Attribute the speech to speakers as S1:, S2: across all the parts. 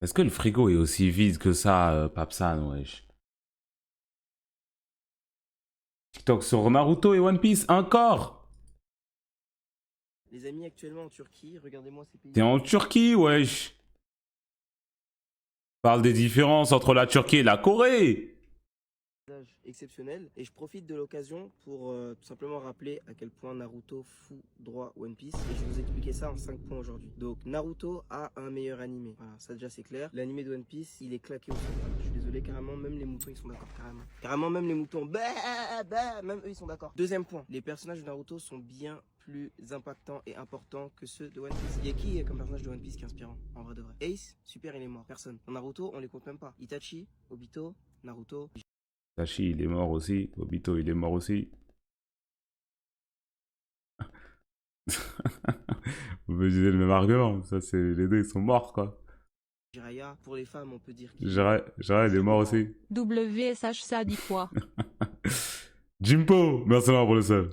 S1: Est-ce que le frigo est aussi vide que ça, Papsan, wesh? TikTok sur Naruto et One Piece, encore?
S2: Les amis, actuellement en Turquie, regardez-moi ces
S1: T'es en Turquie, wesh. Parle des différences entre la Turquie et la Corée.
S2: paysages exceptionnels. Et je profite de l'occasion pour tout simplement rappeler à quel point Naruto fout droit One Piece. Et je vais vous expliquer ça en 5 points aujourd'hui. Donc Naruto a un meilleur animé. Voilà, ça déjà c'est clair. L'animé de One Piece, il est claqué au sol. Voilà, je suis désolé, carrément, même les moutons ils sont d'accord, carrément. Carrément, même les moutons, même eux ils sont d'accord. Deuxième point, les personnages de Naruto sont bien plus impactants et importants que ceux de One Piece. Il y a qui comme personnage de One Piece qui est inspirant, en vrai de vrai? Ace, super, il est mort. Personne. Dans Naruto, on les compte même pas. Itachi, Obito, Naruto.
S1: Tachi, il est mort aussi. Obito, il est mort aussi. Vous me disiez le même argument. Ça, c'est les deux, ils sont morts, quoi.
S2: Jiraiya, pour les femmes, on peut dire qu'il
S1: Jiraiya, il est mort aussi.
S3: WSH, ça dit quoi?
S1: Jimpo, merci pour le seul.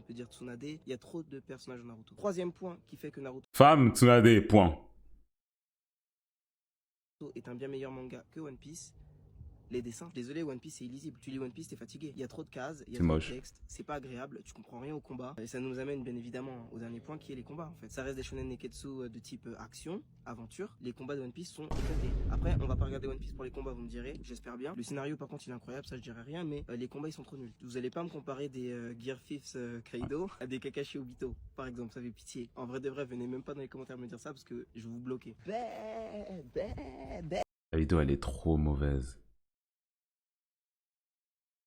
S2: on peut dire Tsunade. Il y a trop de personnages dans Naruto. Troisième point qui fait que Naruto
S1: Femme, Tsunade, point.
S2: est un bien meilleur manga que One Piece. Les dessins, désolé, One Piece c'est illisible. Tu lis One Piece, t'es fatigué. Il y a trop de cases, il y a
S1: C'est
S2: trop
S1: moche.
S2: de textes, c'est pas agréable, tu comprends rien au combat. Et ça nous amène bien évidemment au dernier point qui est les combats en fait. Ça reste des shonen neketsu de type action, aventure. Les combats de One Piece sont éclatés. Après, on va pas regarder One Piece pour les combats, vous me direz, j'espère bien. Le scénario par contre il est incroyable, ça je dirais rien, mais les combats ils sont trop nuls. Vous allez pas me comparer des Gear Fifths Kaido à des Kakashi Obito, par exemple, ça fait pitié. En vrai de vrai, venez même pas dans les commentaires me dire ça parce que je vais vous bloquer.
S1: La vidéo, elle est trop mauvaise.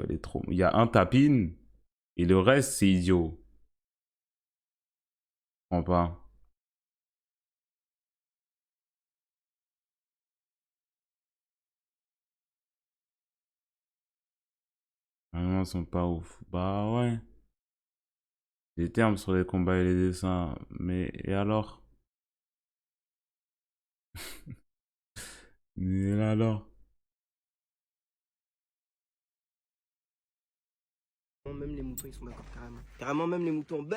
S1: Elle est trop... Il y a un tapin et le reste, c'est idiot. Je comprends pas. Vraiment, ils sont pas ouf. Bah ouais. Les termes sur les combats et les dessins. Mais et alors? Et alors?
S2: Même les moutons ils sont d'accord, carrément. Carrément, même les moutons.
S1: Mais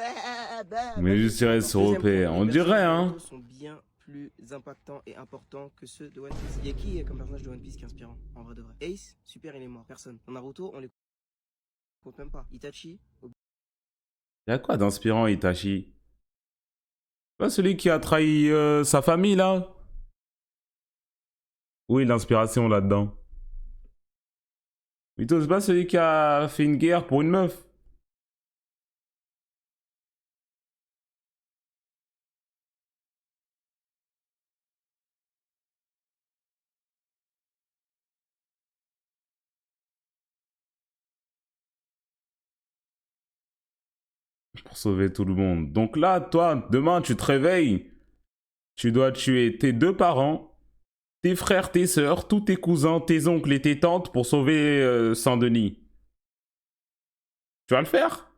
S2: Même eux,
S1: je
S2: ils sont
S1: dirais
S2: d'accord.
S1: sur
S2: Deuxième
S1: OP.
S2: point, les
S1: On
S2: personnages
S1: dirait,
S2: de
S1: hein.
S2: Naruto sont bien plus impactants et importants que ceux de One Piece. Il y a qui comme personnage de One Piece qui est inspirant, en vrai de vrai? Ace, super, il est mort. Personne. Dans Naruto, on les compte même pas. Itachi,
S1: Y a quoi d'inspirant, Itachi? Pas celui qui a trahi sa famille, là? Oui, l'inspiration là-dedans. Mito, c'est pas celui qui a fait une guerre pour une meuf? Pour sauver tout le monde. Donc là, toi, demain, tu te réveilles. Tu dois tuer tes deux parents, tes frères, tes sœurs, tous tes cousins, tes oncles et tes tantes pour sauver Saint-Denis. Tu vas le faire?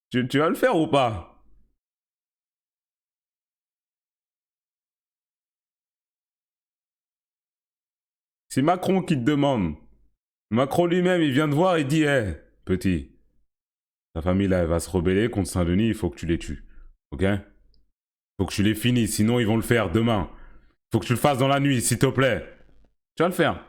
S1: Tu vas le faire ou pas? C'est Macron qui te demande. Macron lui-même, il vient te voir et dit, hé, petit, ta famille là, elle va se rebeller contre Saint-Denis, il faut que tu les tues. Ok? Faut que tu les finisses, sinon ils vont le faire demain. Faut que tu le fasses dans la nuit, s'il te plaît. Tu vas le faire.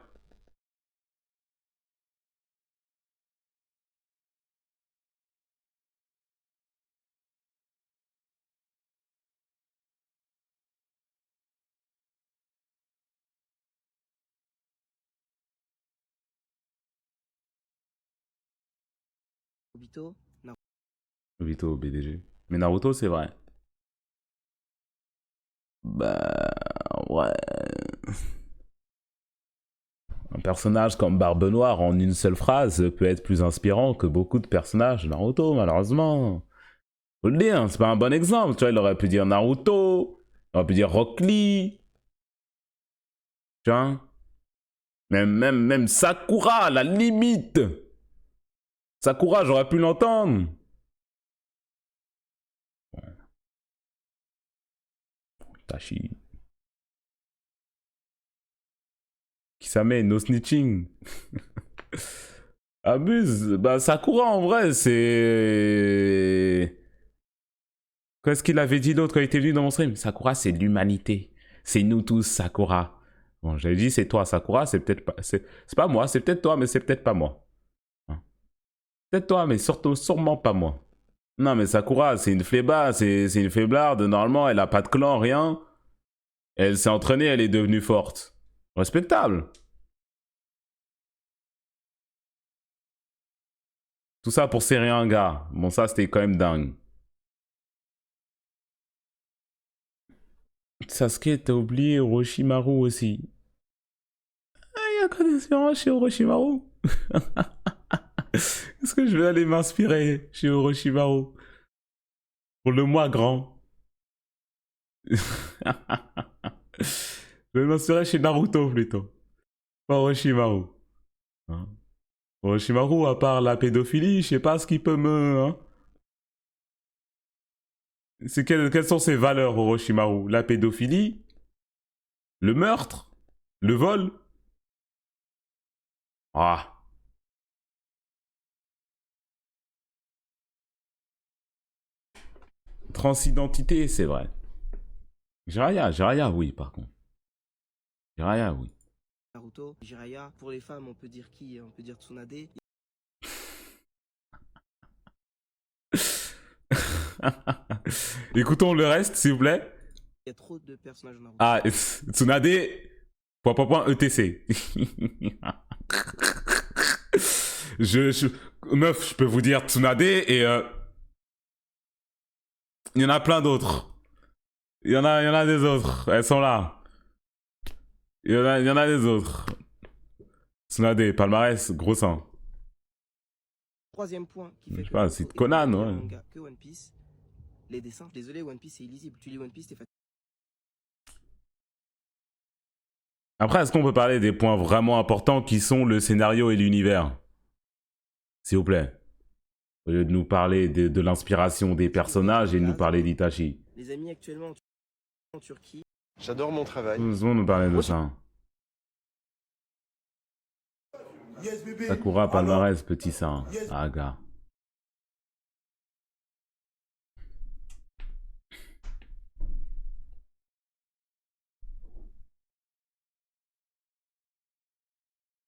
S2: Obito, Naruto.
S1: Vito, BDG. Mais Naruto, c'est vrai. Bah, ouais. Un personnage comme Barbe Noire en une seule phrase peut être plus inspirant que beaucoup de personnages de Naruto, malheureusement. Faut le dire, c'est pas un bon exemple. Tu vois, il aurait pu dire Naruto, il aurait pu dire Rock Lee, tu vois. Même Sakura, à la limite. Sakura, j'aurais pu l'entendre. Tachi. Kisame, no snitching. Abuse. Bah, Sakura, en vrai, c'est... Qu'est-ce qu'il avait dit l'autre quand il était venu dans mon stream? Sakura, c'est l'humanité. C'est nous tous, Sakura. Bon, j'avais dit, c'est toi, Sakura, c'est peut-être pas... C'est pas moi, c'est peut-être toi, mais c'est peut-être pas moi. Hein. Peut-être toi, mais surtout, sûrement pas moi. Non, mais Sakura, c'est une fléba, c'est une faiblarde. Normalement, elle a pas de clan, rien. Elle s'est entraînée, elle est devenue forte. Respectable. Tout ça pour serrer un gars. Bon, ça, c'était quand même dingue. Sasuke, t'as oublié Orochimaru aussi. Ah, il y a quoi d'inspirant chez Orochimaru? Est-ce que je vais aller m'inspirer chez Orochimaru? Pour le moi grand. Je vais m'inspirer chez Naruto plutôt. Pas Orochimaru. Hein? Orochimaru, à part la pédophilie, je sais pas ce qui peut me... Hein? Quelles sont ses valeurs, Orochimaru? La pédophilie? Le meurtre? Le vol? Ah. Transidentité, c'est vrai. Jiraiya, oui, par contre. Jiraiya, oui.
S2: Naruto, Jiraiya. Pour les femmes, on peut dire qui? On peut dire Tsunade.
S1: Écoutons le reste, s'il vous plaît.
S2: Il y a trop de personnages en Naruto.
S1: Ah, Tsunade, .ETC. Meuf, je peux vous dire Tsunade et il y en a plein d'autres. Il y en a des autres. Elles sont là. Il y en a des autres. Tsunade, palmarès, gros sang.
S2: Troisième point qui fait
S1: Je sais
S2: que
S1: pas,
S2: Naruto
S1: c'est
S2: est
S1: Conan,
S2: le meilleur
S1: ouais.
S2: manga que One Piece. Les dessins. Désolé, One Piece c'est illisible. Tu lis One Piece, t'es fatigué.
S1: Après, est-ce qu'on peut parler des points vraiment importants qui sont le scénario et l'univers? S'il vous plaît. Au lieu de nous parler de l'inspiration des personnages et de nous parler d'Itachi.
S2: Les amis actuellement en Turquie.
S4: J'adore mon travail.
S1: Tout le monde nous parlait de ça. Sakura, palmarès, petit sein. Ah, gars.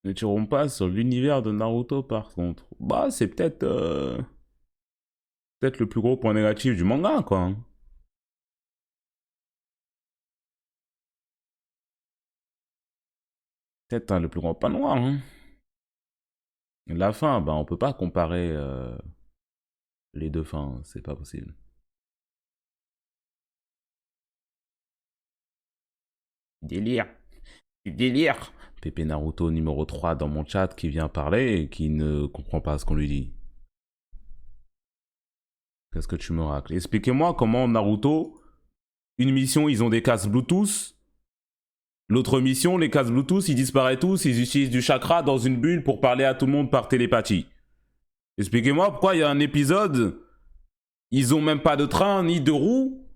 S1: Ne tirons pas sur l'univers de Naruto, par contre. Bah, c'est peut-être... peut-être le plus gros point négatif du manga, quoi. Peut-être le plus grand pas noir, hein. La fin, bah, on peut pas comparer les deux fins, c'est pas possible. Délire. Délire. Pépé Naruto numéro 3 dans mon chat qui vient parler et qui ne comprend pas ce qu'on lui dit. Qu'est-ce que tu me racles? Expliquez-moi comment Naruto, une mission, ils ont des casques Bluetooth. L'autre mission, les casques Bluetooth, ils disparaissent tous, ils utilisent du chakra dans une bulle pour parler à tout le monde par télépathie. Expliquez-moi pourquoi il y a un épisode, ils ont même pas de train ni de roue,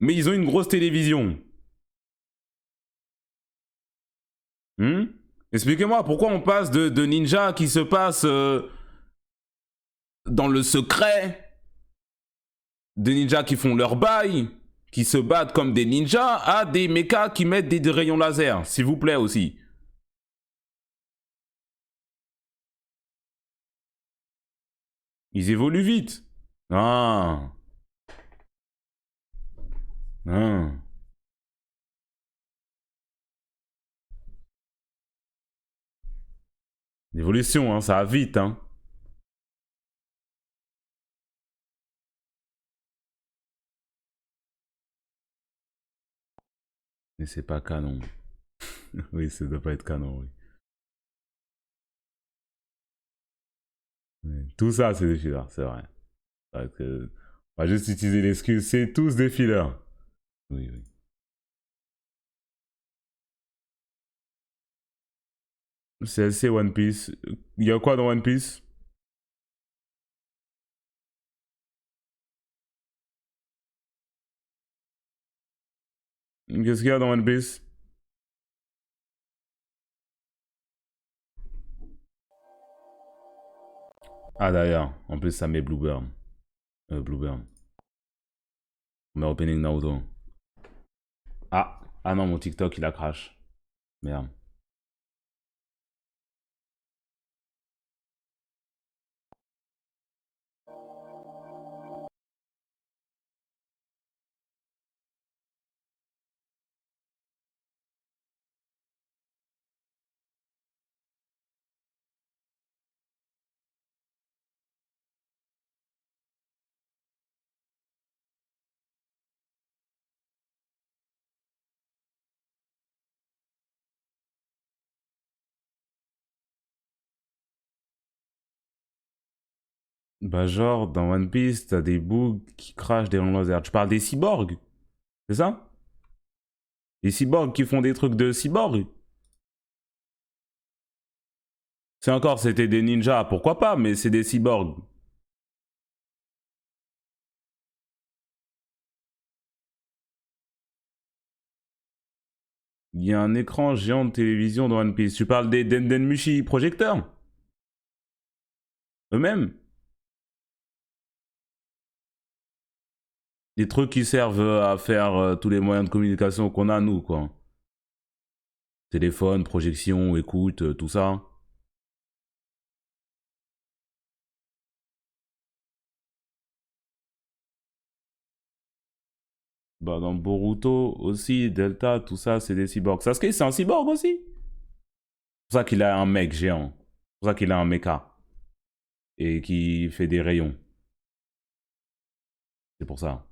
S1: mais ils ont une grosse télévision. Expliquez-moi pourquoi on passe de ninja qui se passe dans le secret, de ninjas qui font leur bail, qui se battent comme des ninjas, à des mechas qui mettent des rayons laser, s'il vous plaît aussi. Ils évoluent vite. Ah. Ah. L'évolution, hein, ça va vite, hein. Mais c'est pas canon. Oui, ça doit pas être canon, oui. Tout ça, c'est des fillers, c'est vrai. On va juste utiliser l'excuse, c'est tous des fillers. Oui, oui. C'est One Piece. Il y a quoi dans One Piece? Qu'est-ce qu'il y a dans One Piece? Ah d'ailleurs, en plus ça met Blueburn. Blueburn. Mais opening Naruto. Ah, ah non, mon TikTok il a crash. Merde. Bah genre, dans One Piece, t'as des bugs qui crachent des rayons laser. Tu parles des cyborgs, c'est ça? Les cyborgs qui font des trucs de cyborgs? Si encore c'était des ninjas, pourquoi pas, mais c'est des cyborgs. Il y a un écran géant de télévision dans One Piece. Tu parles des Dendenmushi projecteurs? Eux-mêmes? Des trucs qui servent à faire tous les moyens de communication qu'on a, nous, quoi. Téléphone, projection, écoute, tout ça. Bah, dans Boruto aussi, Delta, tout ça, c'est des cyborgs. Sasuke, c'est un cyborg aussi. C'est pour ça qu'il a un mec géant. C'est pour ça qu'il a un mecha. Et qui fait des rayons. C'est pour ça.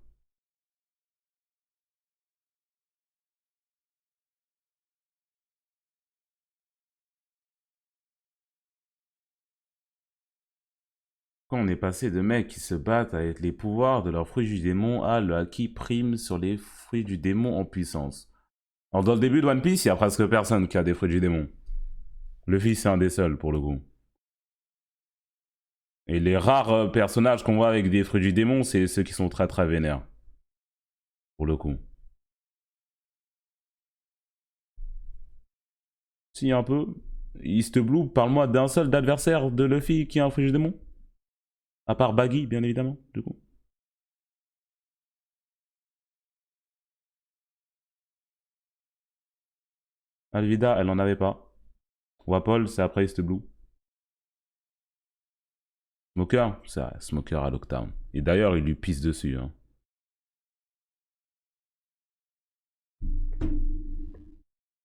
S1: Quand on est passé de mecs qui se battent avec les pouvoirs de leurs fruits du démon à le haki prime sur les fruits du démon en puissance. Alors dans le début de One Piece, il y a presque personne qui a des fruits du démon. Luffy, c'est un des seuls pour le coup. Et les rares personnages qu'on voit avec des fruits du démon, c'est ceux qui sont très très vénères. Pour le coup. Si, un peu. East Blue, parle-moi d'un seul adversaire de Luffy qui a un fruit du démon. À part Baggy, bien évidemment, du coup. Alvida, elle en avait pas. Wapol, c'est après East Blue. Smoker, c'est vrai, Smoker à Lockdown. Et d'ailleurs, il lui pisse dessus. Hein.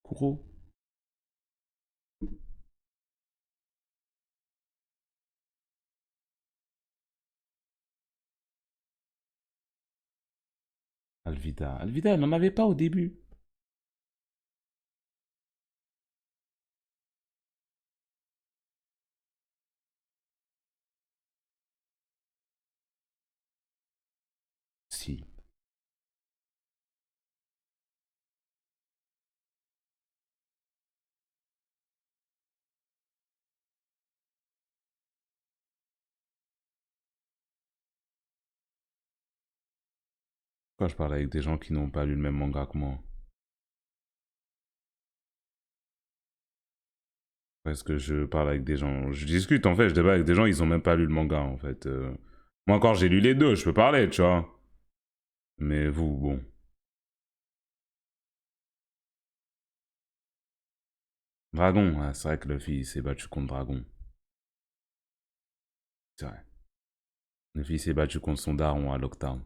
S1: Kuro. Alvida. Alvida, elle n'en avait pas au début. Si. Quand je parle avec des gens qui n'ont pas lu le même manga que moi. Parce que je parle avec des gens. Je discute en fait, je débat avec des gens, ils ont même pas lu le manga en fait. Moi encore, j'ai lu les deux, je peux parler, tu vois. Mais vous, bon. Dragon, ouais, c'est vrai que Luffy s'est battu contre Dragon. C'est vrai. Luffy s'est battu contre son daron à Lockdown.